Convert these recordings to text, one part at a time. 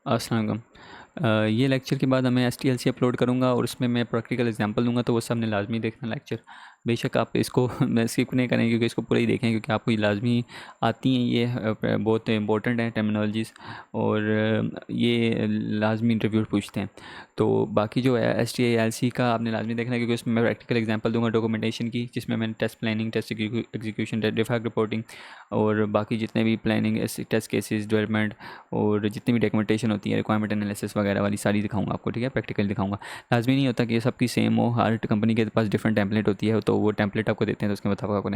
अस्सलाम वालेकुम। ये लेक्चर के बाद मैं STLC अपलोड करूँगा और उसमें मैं प्रैक्टिकल एग्जांपल दूंगा, तो वो सब ने लाजमी देखना लेक्चर। बेशक आप इसको मैं स्किप नहीं करें क्योंकि इसको पूरा ही देखें, क्योंकि आपको ये लाजमी आती हैं, ये बहुत इंपॉर्टेंट है टर्मिनोलॉजीज़, और ये लाजमी इंटरव्यू पूछते हैं। तो बाकी जो है STLC का आपने लाजमी देखना है, क्योंकि उसमें मैं प्रैक्टिकल एग्जांपल दूंगा डॉक्यूमेंटेशन की, जिसमें मैंने test planning, test execution, defect reporting और बाकी जितने भी प्लानिंग, टेस्ट केसेस डेवलपमेंट और जितनी भी डॉक्यूमेंटेशन होती है, रिक्वायरमेंट एनालिसिस वगैरह वाली सारी दिखाऊंगा आपको, ठीक है। प्रैक्टिकल दिखाऊंगा। लाजमी नहीं होता कि ये सबकी सेम हो, हर कंपनी के पास डिफरेंट टेम्पलेट होती है, तो वो टेम्पलेट आपको देते हैं, तो उसके मुताबिक आपको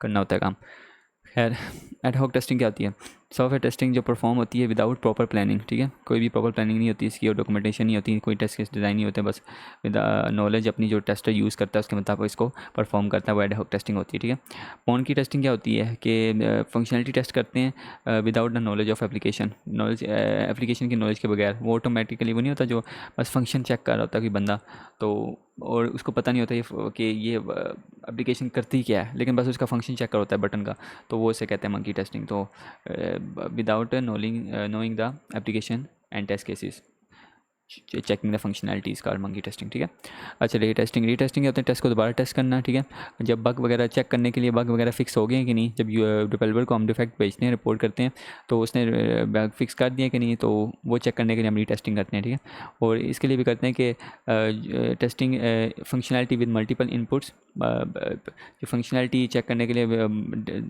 करना होता है काम। खैर, एडहॉक टेस्टिंग क्या होती है? सॉफ्टवेयर टेस्टिंग जो परफॉर्म होती है विदाउट प्रॉपर प्लानिंग, ठीक है। कोई भी प्रॉपर प्लानिंग नहीं होती इसकी, और डॉक्यूमेंटेशन नहीं होती, कोई टेस्ट केस डिज़ाइन नहीं होते, बस विद नॉलेज अपनी जो टेस्टर यूज़ करता है उसके मुताबिक इसको परफॉर्म करता है, वो एडहॉक टेस्टिंग होती है, ठीक है। पॉन की टेस्टिंग क्या होती है कि फंक्शनलिटी टेस्ट करते हैं without the knowledge of application, knowledge application की नॉलेज के बगैर। वो ऑटोमेटिकली वो नहीं होता जो बस फंक्शन चेक कर रहा होता कि बंदा, तो और उसको पता नहीं होता कि ये एप्लीकेशन करती क्या है, लेकिन बस उसका फंक्शन चेक कर होता है बटन का, तो वो उसे कहते हैं मंकी टेस्टिंग। तो without knowing the application and test cases, checking the functionalities का मंकी टेस्टिंग, ठीक है। अच्छा, रीटेस्टिंग क्या होता है? टेस्ट को दोबारा टेस्ट करना, ठीक है। जब बग वगैरह चेक करने के लिए बग वगैरह फिक्स हो गए हैं कि नहीं, जब डेवलपर को हम डिफेक्ट भेजते हैं, रिपोर्ट करते हैं, तो उसने बग फिक्स कर दिया कि नहीं, तो वो चेक करने के लिए हम रीटेस्टिंग करते हैं, ठीक है। और इसके लिए भी करते हैं कि testing functionality with multiple inputs, जो फंक्शनैलिटी चेक करने के लिए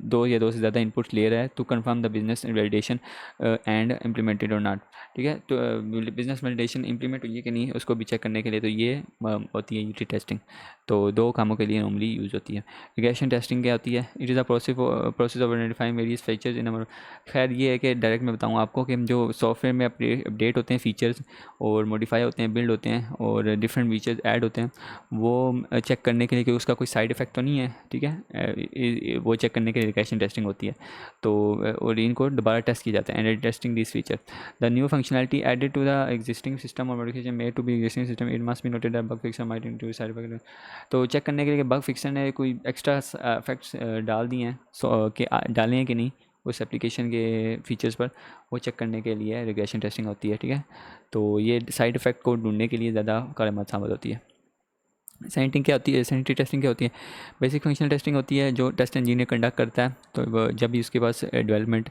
दो या दो से ज़्यादा इनपुट्स ले रहा है, to confirm the business validation and implemented और नॉट, ठीक है। तो बिजनेस वैलिडेशन इंप्लीमेंट हुई है कि नहीं, उसको भी चेक करने के लिए तो ये होती है यूनिट टेस्टिंग। तो दो कामों के लिए नॉर्मली यूज़ होती है। रिग्रेशन टेस्टिंग क्या होती है? It is a process of identifying various features in our. खैर ये है कि डायरेक्ट मैं बताऊँ आपको कि जो सॉफ्टवेयर में अपडेट होते हैं फीचर्स, और मॉडिफाई होते हैं, बिल्ड होते हैं, और डिफरेंट फीचर्स ऐड होते हैं, वो चेक करने के लिए कि उसका कोई साइड इफेक्ट तो नहीं है, ठीक है। वो चेक करने के लिए रिग्रेशन टेस्टिंग होती है। तो और इनको दोबारा टेस्ट किया जाता है, and testing this feature, the new functionality added to the existing system or modification made to be existing system, it must be noted that bug fixer might introduce side effect। तो check करने के लिए bug fixer ने कोई extra effects डाल दिए हैं, सो कि डाले हैं कि नहीं उस एप्लीकेशन के फीचर्स पर, वो चेक करने के लिए रिग्रेशन टेस्टिंग होती है, ठीक है। तो ये साइड इफ़ेक्ट को ढूंढने के लिए ज़्यादा कारगर साबित होती है। सैनिटी क्या होती है? सैनिटरी टेस्टिंग क्या होती है? बेसिक फंक्शनल टेस्टिंग होती है जो टेस्ट इंजीनियर कंडक्ट करता है, तो जब भी उसके पास डेवलपमेंट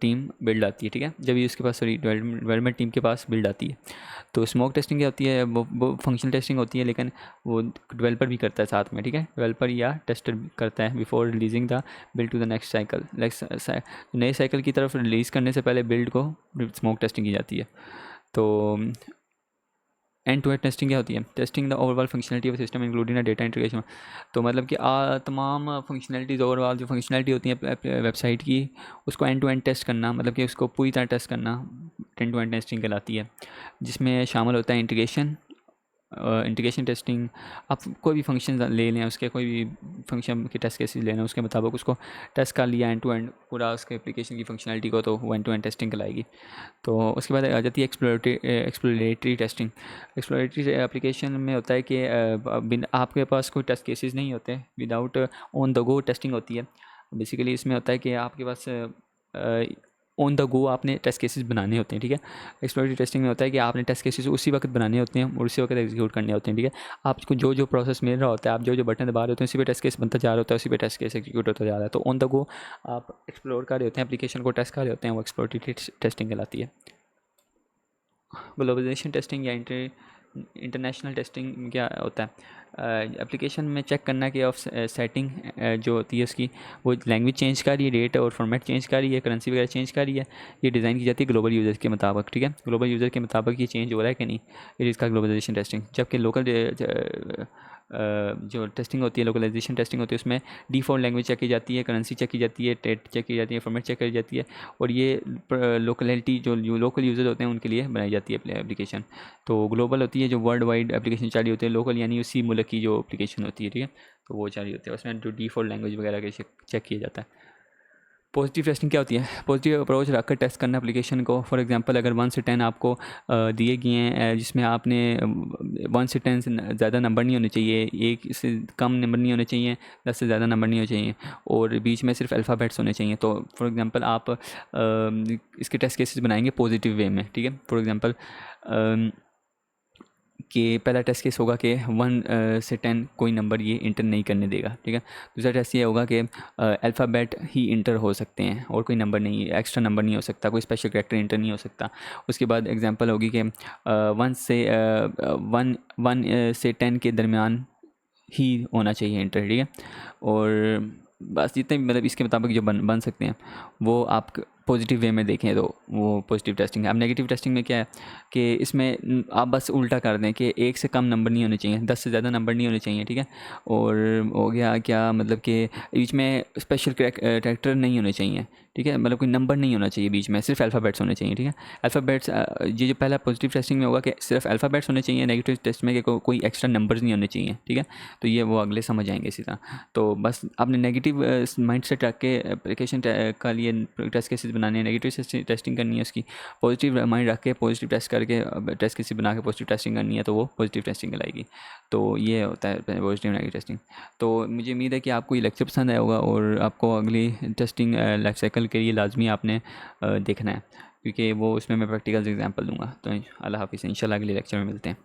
टीम बिल्ड आती है, ठीक है। जब भी उसके पास डेवलपमेंट टीम के पास बिल्ड आती है। तो स्मोक टेस्टिंग क्या होती है? वो फंक्शनल टेस्टिंग होती है, लेकिन वो डेवलपर भी करता है साथ में, ठीक है। डेवलपर या टेस्टर करता है before releasing the build to the next cycle. नए साइकिल की तरफ रिलीज़ करने से पहले बिल्ड को स्मोक टेस्टिंग की जाती है। तो एंड टू एंड टेस्टिंग क्या होती है? Testing the overall functionality of system including data integration. तो मतलब कि तमाम फंक्शनलिटीज़, ओवरऑल जो फंक्शनलिटी होती है वेबसाइट की, उसको एंड टू एंड टेस्ट करना, मतलब कि उसको पूरी तरह टेस्ट करना, एंड टू एंड टेस्टिंग कहलाती है। जिसमें शामिल होता है इंटीग्रेशन टेस्टिंग। आप कोई भी फंक्शन ले लें, उसके कोई भी फंक्शन के टेस्ट केसेस ले लें, उसके मुताबिक उसको टेस्ट कर लिया एंड टू एंड पूरा उसके एप्लीकेशन की फंक्शनलिटी को, तो वो एंड टू एंड टेस्टिंग कहलाएगी। तो उसके बाद आ जाती है एक्सप्लोरेटरी टेस्टिंग। एक्सप्लोरेटरी एप्लीकेशन में होता है कि आपके पास कोई टेस्ट केसेस नहीं होते, without on the go testing होती है। बेसिकली इसमें होता है कि आपके पास ऑन द गो आपने टेस्ट केसेस बनाने होते हैं, ठीक है। एक्सप्लोरेटरी टेस्टिंग में होता है कि आपने टेस्ट केसेस उसी वक्त बनाने होते हैं और उसी वक्त एग्जीक्यूट करने होते हैं, ठीक है। आपको जो जो प्रोसेस मिल रहा होता है, आप जो जो बटन दबा रहे होते हैं, उसी पे टेस्ट केस बनता जा रहा होता है, उसी पे टेस्ट केस एग्जीक्यूट होता जा रहा है। तो ऑन द गो आप एक्सप्लोर कर रहे होते हैं, एप्लीकेशन को टेस्ट कर रहे होते हैं, वो एक्सप्लोरेटरी टेस्टिंग कहलाती है। ग्लोबलाइजेशन टेस्टिंग या इंटरनेशनल टेस्टिंग में क्या होता है? एप्लीकेशन में चेक करना कि ऑफ सेटिंग जो होती है उसकी, वो लैंग्वेज चेंज कर रही है, डेट और फॉर्मेट चेंज कर रही है, करेंसी वगैरह चेंज कर रही है। ये डिज़ाइन की जाती है ग्लोबल यूज़र्स के मुताबिक, ठीक है। ग्लोबल यूज़र के मुताबिक ये चेंज हो रहा है कि नहीं, इट इज़ का ग्लोबलाइजेशन टेस्टिंग। जबकि लोकल जो टेस्टिंग होती है, लोकलाइजेशन टेस्टिंग होती है, उसमें डिफ़ॉल्ट लैंग्वेज चेक की जाती है, करेंसी चेक की जाती है, डेट चेक की जाती है, फॉर्मेट चेक की जाती है, और ये लोकलिटी जो लोकल यूज़र होते हैं उनके लिए बनाई जाती है एप्लीकेशन। तो ग्लोबल होती है जो वर्ल्ड वाइड एप्लीकेशन चल रही होती है, लोकल यानी उसी मुल्क की जो एप्लीकेशन होती है, ठीक है। तो वो चल रही होती है, उसमें जो डिफ़ॉल्ट लैंग्वेज वगैरह के चेक किया जाता है। पॉजिटिव टेस्टिंग क्या होती है? पॉजिटिव अप्रोच रखकर टेस्ट करना एप्लीकेशन को। फॉर एग्जांपल अगर 1 से 10 आपको दिए गए हैं, जिसमें आपने 1 से 10 से ज़्यादा नंबर नहीं होने चाहिए, 1 से कम नंबर नहीं होने चाहिए, 10 से ज़्यादा नंबर नहीं होने चाहिए, और बीच में सिर्फ अल्फ़ाबेट्स होने चाहिए। तो फॉर एग्जांपल आप इसके टेस्ट केसेस बनाएंगे पॉजिटिव वे में, ठीक है। फॉर एग्जांपल कि पहला टेस्ट केस होगा कि 1 से 10 कोई नंबर ये इंटर नहीं करने देगा, ठीक है। दूसरा टेस्ट ये होगा कि अल्फ़ाबेट ही इंटर हो सकते हैं और कोई नंबर नहीं, एक्स्ट्रा नंबर नहीं हो सकता, कोई स्पेशल कैरेक्टर इंटर नहीं हो सकता। उसके बाद एग्जांपल होगी कि 1 से 10 के दरमियान ही होना चाहिए इंटर, ठीक है। और बस जितने भी मतलब इसके मुताबिक जो बन सकते हैं वो आप पॉजिटिव वे में देखें तो वो पॉजिटिव टेस्टिंग है। अब नेगेटिव टेस्टिंग में क्या है कि इसमें आप बस उल्टा कर दें कि 1 से कम नंबर नहीं होने चाहिए, 10 से ज़्यादा नंबर नहीं होने चाहिए, ठीक है। और हो गया क्या मतलब कि बीच में स्पेशल कैरेक्टर नहीं होने चाहिए, ठीक है, मतलब कोई नंबर नहीं होना चाहिए बीच में, सिर्फ अल्फ़ाबेट्स होने चाहिए, ठीक है। अल्फ़ाबेट्स ये जो पहला पॉजिटिव टेस्टिंग में होगा कि सिर्फ अल्फ़ाबेट्स होने चाहिए, नेगेटिव टेस्ट में कि कोई एक्स्ट्रा नंबर्स नहीं होने चाहिए, ठीक है। तो ये वो अगले समझ आएंगे इसी तरह। तो बस आपने नेगेटिव माइंड सेट रख के एप्लीकेशन का लिए टेस्ट केसेस बनाने हैं, नेगेटिव टेस्टिंग करनी है उसकी, पॉजिटिव माइंड रख के पॉजिटिव टेस्ट करके टेस्ट केसेस बना के पॉजिटिव टेस्टिंग करनी है, तो वो पॉजिटिव टेस्टिंग कहलाएगी। तो ये होता है पॉजिटिव नेगेटिव टेस्टिंग। तो मुझे उम्मीद है कि आपको ये लेक्चर पसंद आया होगा और आपको अगली टेस्टिंग लाइफ साइकिल के लिए लाजमी आपने देखना है, क्योंकि वो उसमें मैं प्रैक्टिकल एग्जांपल दूंगा। तो अल्लाह हाफिज़, इंशाल्लाह अगले लेक्चर में मिलते हैं।